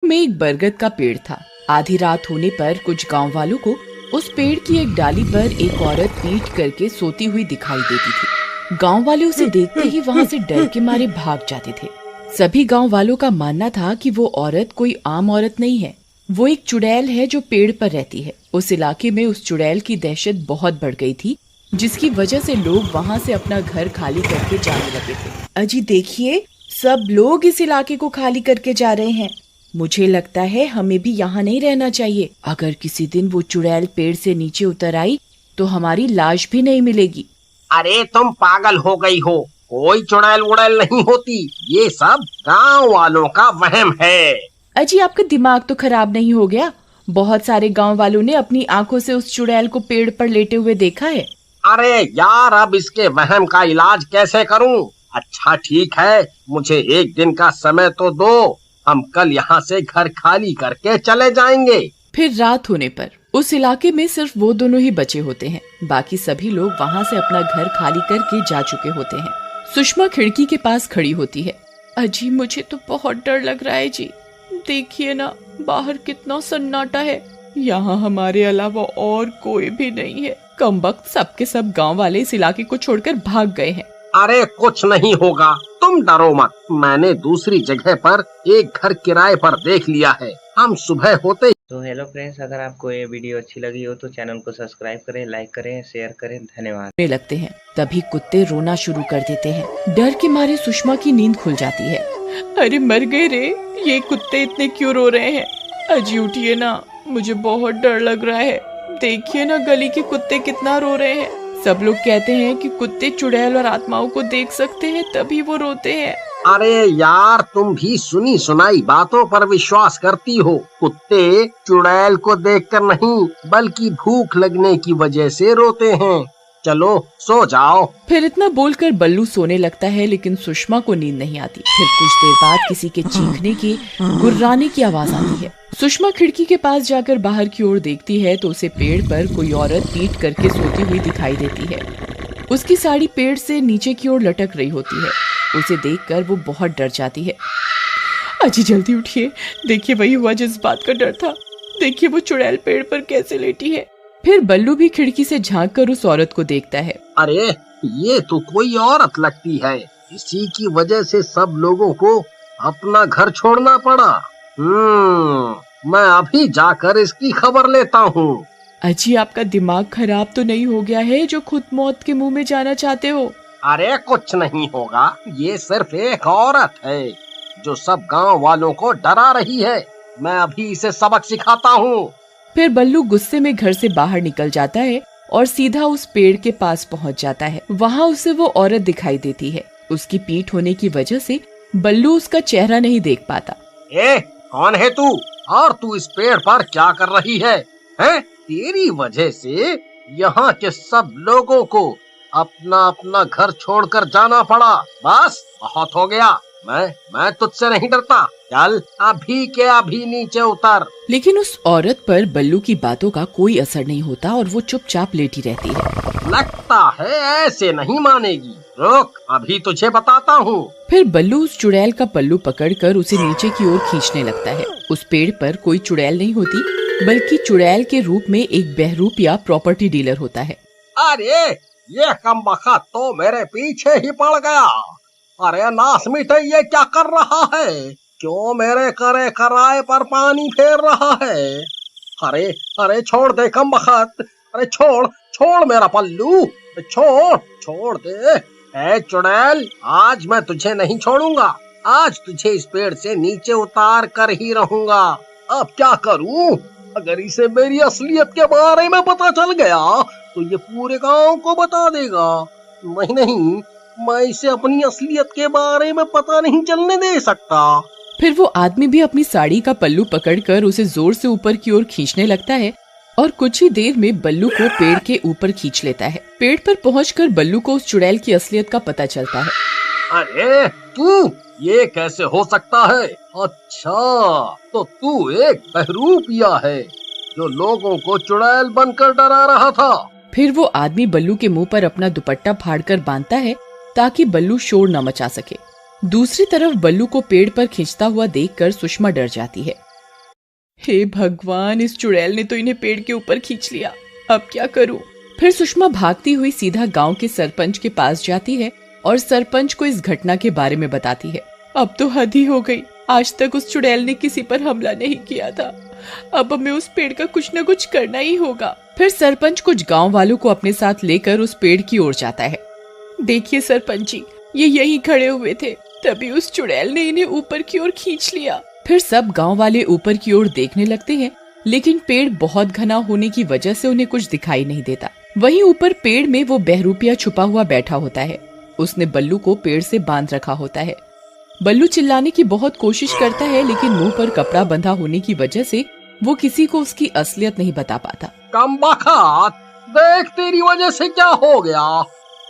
में एक बरगद का पेड़ था। आधी रात होने पर कुछ गांव वालों को उस पेड़ की एक डाली पर एक औरत पीट करके सोती हुई दिखाई देती थी। गांव वाले उसे देखते ही वहां से डर के मारे भाग जाते थे। सभी गांव वालों का मानना था कि वो औरत कोई आम औरत नहीं है, वो एक चुड़ैल है जो पेड़ पर रहती है। उस इलाके में उस चुड़ैल की दहशत बहुत बढ़ गई थी, जिसकी वजह से लोग वहां से अपना घर खाली करके जाने लगे थे। अजी देखिए, सब लोग इस इलाके को खाली करके जा रहे हैं। मुझे लगता है हमें भी यहाँ नहीं रहना चाहिए। अगर किसी दिन वो चुड़ैल पेड़ से नीचे उतर आई तो हमारी लाश भी नहीं मिलेगी। अरे तुम पागल हो गई हो, कोई चुड़ैल उड़ैल नहीं होती, ये सब गांव वालों का वहम है। अजी आपका दिमाग तो खराब नहीं हो गया? बहुत सारे गांव वालों ने अपनी आंखों से उस चुड़ैल को पेड़ पर लेटे हुए देखा है। अरे यार, अब इसके वहम का इलाज कैसे करूं? अच्छा ठीक है, मुझे एक दिन का समय तो दो, हम कल यहाँ से घर खाली करके चले जाएंगे। फिर रात होने पर उस इलाके में सिर्फ वो दोनों ही बचे होते हैं। बाकी सभी लोग वहाँ से अपना घर खाली करके जा चुके होते हैं। सुषमा खिड़की के पास खड़ी होती है। अजी मुझे तो बहुत डर लग रहा है जी, देखिए ना बाहर कितना सन्नाटा है। यहाँ हमारे अलावा और कोई भी नहीं है। कमबख्त सबके सब गांव वाले इस इलाके को छोड़कर भाग गए हैं। अरे कुछ नहीं होगा, तुम डरो मत, मैंने दूसरी जगह पर एक घर किराए पर देख लिया है, हम सुबह होते। तो हेलो फ्रेंड्स, अगर आपको ये वीडियो अच्छी लगी हो तो चैनल को सब्सक्राइब करें, लाइक करें, शेयर करें। धन्यवाद। लगते हैं तभी कुत्ते रोना शुरू कर देते हैं। डर के मारे सुषमा की नींद खुल जाती है। अरे मर गए रे, ये कुत्ते इतने क्यों रो रहे हैं? अजी उठिए ना, मुझे बहुत डर लग रहा है। देखिए ना गली के कुत्ते कितना रो रहे हैं। सब लोग कहते हैं कि कुत्ते चुड़ैल और आत्माओं को देख सकते हैं, तभी वो रोते हैं। अरे यार, तुम भी सुनी सुनाई बातों पर विश्वास करती हो। कुत्ते चुड़ैल को देखकर नहीं, बल्कि भूख लगने की वजह से रोते हैं। चलो सो जाओ। फिर इतना बोलकर बल्लू सोने लगता है, लेकिन सुषमा को नींद नहीं आती। फिर कुछ देर बाद किसी के चीखने की, गुर्राने की आवाज आती है। सुषमा खिड़की के पास जाकर बाहर की ओर देखती है तो उसे पेड़ पर कोई औरत पीट करके सोती हुई दिखाई देती है। उसकी साड़ी पेड़ से नीचे की ओर लटक रही होती है। उसे देखकर वो बहुत डर जाती है। अजी जल्दी उठिए, देखिए वही हुआ जिस बात का डर था। देखिए वो चुड़ैल पेड़ पर कैसे लेटी है। फिर बल्लू भी खिड़की से झांक कर उस औरत को देखता है। अरे ये तो कोई औरत लगती है, इसी की वजह से सब लोगों को अपना घर छोड़ना पड़ा। मैं अभी जाकर इसकी खबर लेता हूँ। अजी आपका दिमाग खराब तो नहीं हो गया है जो खुद मौत के मुंह में जाना चाहते हो? अरे कुछ नहीं होगा, ये सिर्फ एक औरत है जो सब गांव वालों को डरा रही है। मैं अभी इसे सबक सिखाता हूँ। फिर बल्लू गुस्से में घर से बाहर निकल जाता है और सीधा उस पेड़ के पास पहुंच जाता है। वहाँ उसे वो औरत दिखाई देती है। उसकी पीठ होने की वजह से बल्लू उसका चेहरा नहीं देख पाता। कौन है तू और तू इस पेड़ पर क्या कर रही है? तेरी वजह से यहाँ के सब लोगों को अपना अपना घर छोड़कर जाना पड़ा। बस बहुत हो गया, मैं तुझसे नहीं डरता। चल अभी के अभी नीचे उतर। लेकिन उस औरत पर बल्लू की बातों का कोई असर नहीं होता और वो चुपचाप लेटी रहती है। लगता है ऐसे नहीं मानेगी, रुक अभी तुझे बताता हूँ। फिर बल्लू उस चुड़ैल का पल्लू पकड़कर उसे नीचे की ओर खींचने लगता है। उस पेड़ पर कोई चुड़ैल नहीं होती, बल्कि चुड़ैल के रूप में एक बहरूप या प्रॉपर्टी डीलर होता है। अरे ये कमबख्त तो मेरे पीछे ही पड़ गया। अरे नास मिटे, ये क्या कर रहा है? क्यों मेरे करे कराए पर पानी फेर रहा है? अरे छोड़ दे कमबख्त, अरे छोड़ मेरा पल्लू, छोड़ दे। ए चुड़ैल, आज मैं तुझे नहीं छोड़ूंगा। आज तुझे इस पेड़ से नीचे उतार कर ही रहूंगा। अब क्या करूं? अगर इसे मेरी असलियत के बारे में पता चल गया तो ये पूरे गांव को बता देगा। नहीं, मैं इसे अपनी असलियत के बारे में पता नहीं चलने दे सकता। फिर वो आदमी भी अपनी साड़ी का पल्लू पकड़कर उसे जोर से ऊपर की ओर खींचने लगता है और कुछ ही देर में बल्लू को पेड़ के ऊपर खींच लेता है। पेड़ पर पहुंचकर बल्लू को उस चुड़ैल की असलियत का पता चलता है। अरे तू, ये कैसे हो सकता है? अच्छा, तो तू एक बहरूपिया है जो लोगों को चुड़ैल बनकर डरा रहा था। फिर वो आदमी बल्लू के मुंह पर अपना दुपट्टा फाड़कर बांधता है ताकि बल्लू शोर न मचा सके। दूसरी तरफ बल्लू को पेड़ पर खींचता हुआ देखकर सुषमा डर जाती है। हे भगवान, इस चुड़ैल ने तो इन्हें पेड़ के ऊपर खींच लिया, अब क्या करूं? फिर सुषमा भागती हुई सीधा गांव के सरपंच के पास जाती है और सरपंच को इस घटना के बारे में बताती है। अब तो हद ही हो गई, आज तक उस चुड़ैल ने किसी पर हमला नहीं किया था, अब हमें उस पेड़ का कुछ न कुछ करना ही होगा। फिर सरपंच कुछ गांव वालों को अपने साथ लेकर उस पेड़ की ओर जाता है। देखिए सरपंच जी, ये यहीं खड़े हुए थे, तभी उस चुड़ैल ने इन्हें ऊपर की ओर खींच लिया। फिर सब गांव वाले ऊपर की ओर देखने लगते हैं, लेकिन पेड़ बहुत घना होने की वजह से उन्हें कुछ दिखाई नहीं देता। वहीं ऊपर पेड़ में वो बहरूपिया छुपा हुआ बैठा होता है। उसने बल्लू को पेड़ से बांध रखा होता है। बल्लू चिल्लाने की बहुत कोशिश करता है, लेकिन मुंह पर कपड़ा बंधा होने की वजह से वो किसी को उसकी असलियत नहीं बता पाता। कमबख्त, देख तेरी वजह से क्या हो गया।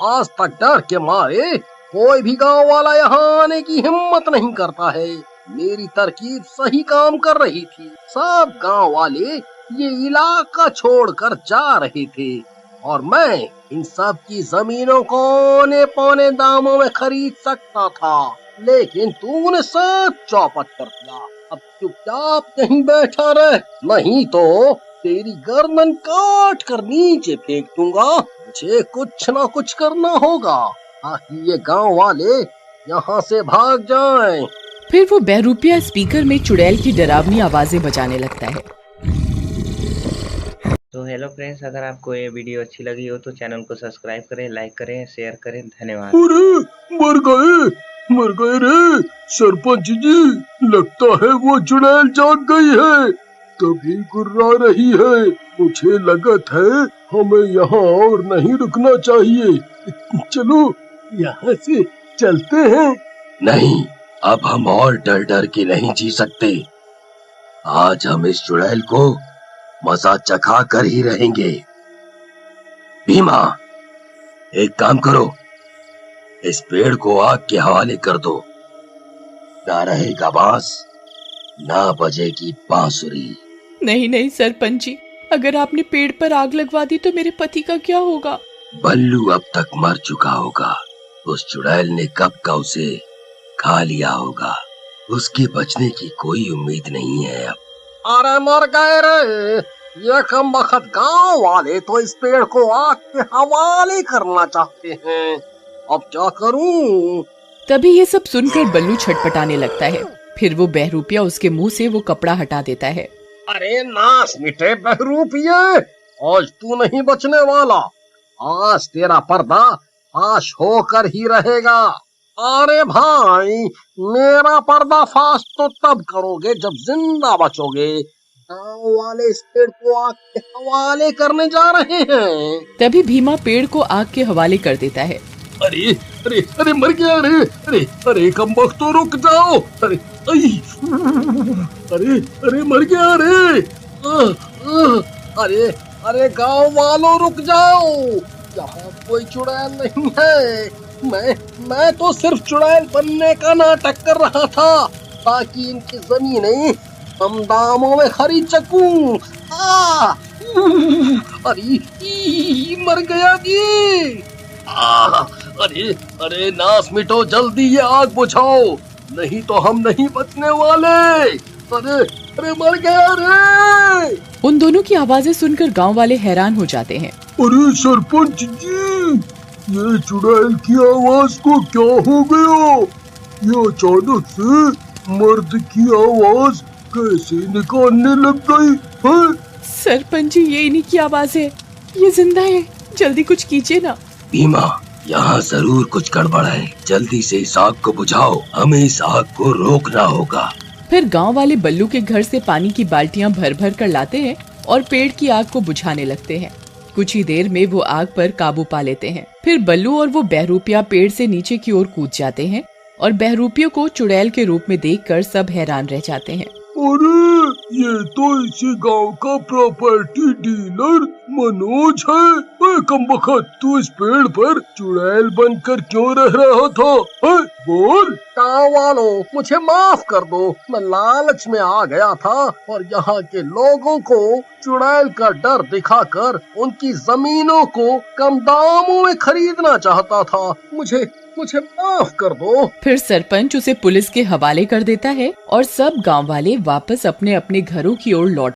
आज तक डर के मारे कोई भी गांव वाला यहाँ आने की हिम्मत नहीं करता है। मेरी तरकीब सही काम कर रही थी, सब गांव वाले ये इलाका छोड़कर जा रहे थे और मैं इन सब की जमीनों को औने पौने दामों में खरीद सकता था, लेकिन तूने सब चौपट कर दिया। अब चुपचाप कहीं बैठा रह, नहीं तो तेरी गर्दन काट कर नीचे फेंक दूंगा। मुझे कुछ ना कुछ करना होगा ताकि ये गांव वाले यहाँ से भाग जाएं। फिर वो बहरूपिया स्पीकर में चुड़ैल की डरावनी आवाजें बजाने लगता है। तो हेलो फ्रेंड्स, अगर आपको ये वीडियो अच्छी लगी हो तो चैनल को सब्सक्राइब करें, लाइक करें, शेयर करें। धन्यवाद। अरे मर गए रे सरपंच जी, लगता है वो चुड़ैल जाग गई है, तभी गुर्रा रही है। मुझे लगत है हमें यहाँ और नहीं रुकना चाहिए, चलो यहाँ से चलते हैं। नहीं, अब हम और डर डर के नहीं जी सकते। आज हम इस चुड़ैल को मजा चखा कर ही रहेंगे। भीमा, एक काम करो, इस पेड़ को आग के हवाले कर दो। ना रहेगा बांस, ना बजेगी बांसुरी। नहीं नहीं सरपंच जी, अगर आपने पेड़ पर आग लगवा दी तो मेरे पति का क्या होगा? बल्लू अब तक मर चुका होगा, उस चुड़ैल ने कब का उसे खा लिया होगा, उसके बचने की कोई उम्मीद नहीं है अब। अरे मर गए रे, ये कमबख्त गांव वाले तो इस पेड़ को आग के हवाले करना चाहते हैं, अब क्या करूं? तभी ये सब सुनकर बल्लू छटपटाने लगता है। फिर वो बहरूपिया उसके मुंह से वो कपड़ा हटा देता है। अरे नास मिटे बहरूपिये, आज तू नहीं बचने वाला, आज तेरा पर्दा फाश होकर ही रहेगा। अरे भाई, मेरा पर्दाफाश तो तब करोगे जब जिंदा बचोगे। गांव वाले इस पेड़ को आग के हवाले करने जा रहे हैं। तभी भीमा पेड़ को आग के हवाले कर देता है। अरे अरे अरे मर गया रे, अरे अरे कमबख्त, तो रुक जाओ। अरे अरे अरे मर गया रे। अरे अरे गांव वालों रुक जाओ, यहाँ कोई चुड़ैल नहीं है। मैं तो सिर्फ चुड़ैल बनने का नाटक कर रहा था ताकि इनकी जमीनें कम दामों में खरीद सकूं। अरे मर गया जी। अरे अरे नास मिटो, जल्दी ये आग बुझाओ, नहीं तो हम नहीं बचने वाले। अरे अरे मर गया रे। उन दोनों की आवाजें सुनकर गांव वाले हैरान हो जाते हैं। अरे सरपंच जी, ये चुड़ैल की आवाज को क्या हो गया? ये अचानक से मर्द की आवाज कैसे निकालने लग गई है? सरपंच जी, ये इन्हीं की आवाज है, ये जिंदा है, जल्दी कुछ कीजिए ना। भीमा, यहाँ जरूर कुछ गड़बड़ है, जल्दी से इस आग को बुझाओ, हमें इस आग को रोकना होगा। फिर गांव वाले बल्लू के घर से पानी की बाल्टियां भर भर कर लाते हैं और पेड़ की आग को बुझाने लगते हैं। कुछ ही देर में वो आग पर काबू पा लेते हैं। फिर बल्लू और वो बहरूपिया पेड़ से नीचे की ओर कूद जाते हैं और बहरूपियों को चुड़ैल के रूप में देखकर सब हैरान रह जाते हैं। अरे ये तो इसी गांव का प्रॉपर्टी डीलर मनोज है। कमबख्त, तू इस पेड़ पर चुड़ैल बनकर क्यों रह रहा था? बोल। गाँव वालों, मुझे माफ कर दो, मैं लालच में आ गया था और यहाँ के लोगों को चुड़ैल का डर दिखाकर उनकी जमीनों को कम दामों में खरीदना चाहता था। मुझे मुझे माफ कर दो। फिर सरपंच उसे पुलिस के हवाले कर देता है और सब गांव वाले वापस अपने अपने घरों की ओर लौट